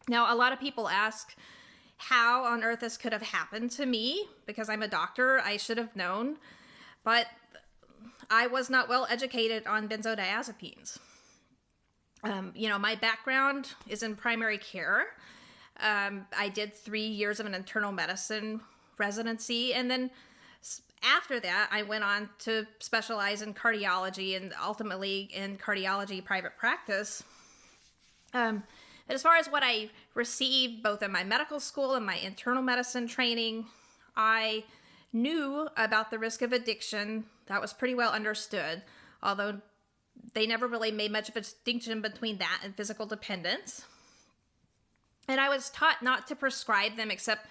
Now, a lot of people ask how on earth this could have happened to me. Because I'm a doctor, I should have known. But I was not well educated on benzodiazepines. My background is in primary care. I did 3 years of an internal medicine residency, and then after that, I went on to specialize in cardiology and ultimately in cardiology private practice. But as far as what I received both in my medical school and my internal medicine training, I knew about the risk of addiction. That was pretty well understood, although they never really made much of a distinction between that and physical dependence. And I was taught not to prescribe them except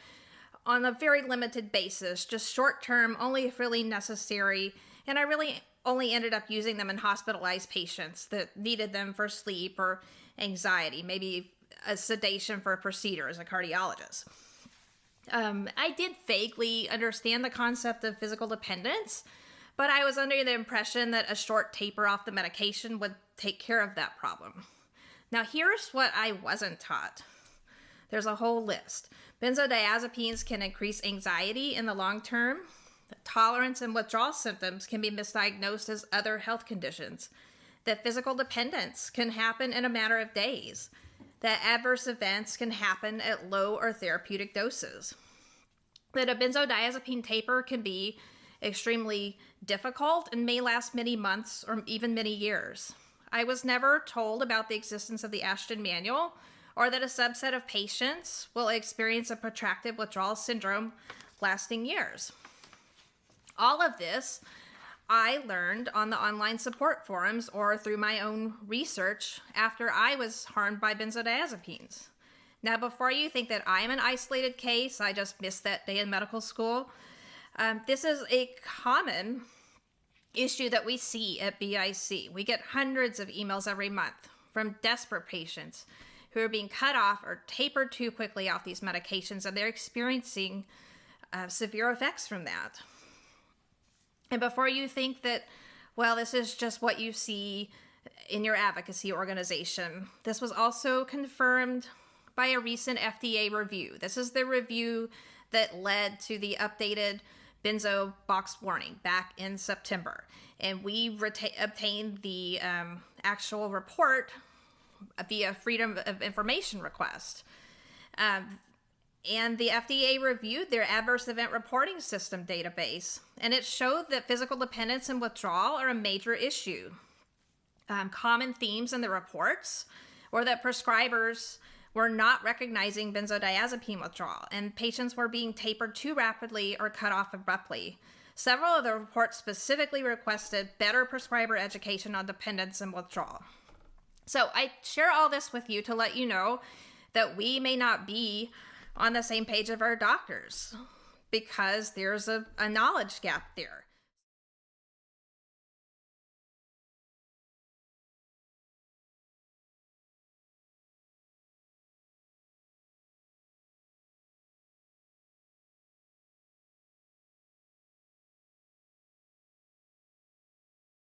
on a very limited basis, just short term, only if really necessary. And I really only ended up using them in hospitalized patients that needed them for sleep or anxiety, maybe a sedation for a procedure as a cardiologist. I did vaguely understand the concept of physical dependence, but I was under the impression that a short taper off the medication would take care of that problem. Now, here's what I wasn't taught. There's a whole list. Benzodiazepines can increase anxiety in the long term. Tolerance and withdrawal symptoms can be misdiagnosed as other health conditions. That physical dependence can happen in a matter of days. That adverse events can happen at low or therapeutic doses. That a benzodiazepine taper can be extremely difficult and may last many months or even many years. I was never told about the existence of the Ashton Manual, or that a subset of patients will experience a protracted withdrawal syndrome lasting years. All of this I learned on the online support forums or through my own research after I was harmed by benzodiazepines. Now, before you think that I'm an isolated case, I just missed that day in medical school, this is a common issue that we see at BIC. We get hundreds of emails every month from desperate patients who are being cut off or tapered too quickly off these medications, and they're experiencing severe effects from that. And before you think that, well, this is just what you see in your advocacy organization, this was also confirmed by a recent FDA review. This is the review that led to the updated benzo box warning back in September. And we obtained the actual report via Freedom of Information request. And the FDA reviewed their adverse event reporting system database, and it showed that physical dependence and withdrawal are a major issue. Common themes in the reports were that prescribers were not recognizing benzodiazepine withdrawal, and patients were being tapered too rapidly or cut off abruptly. Several of the reports specifically requested better prescriber education on dependence and withdrawal. So I share all this with you to let you know that we may not be on the same page of our doctors because there's a knowledge gap there.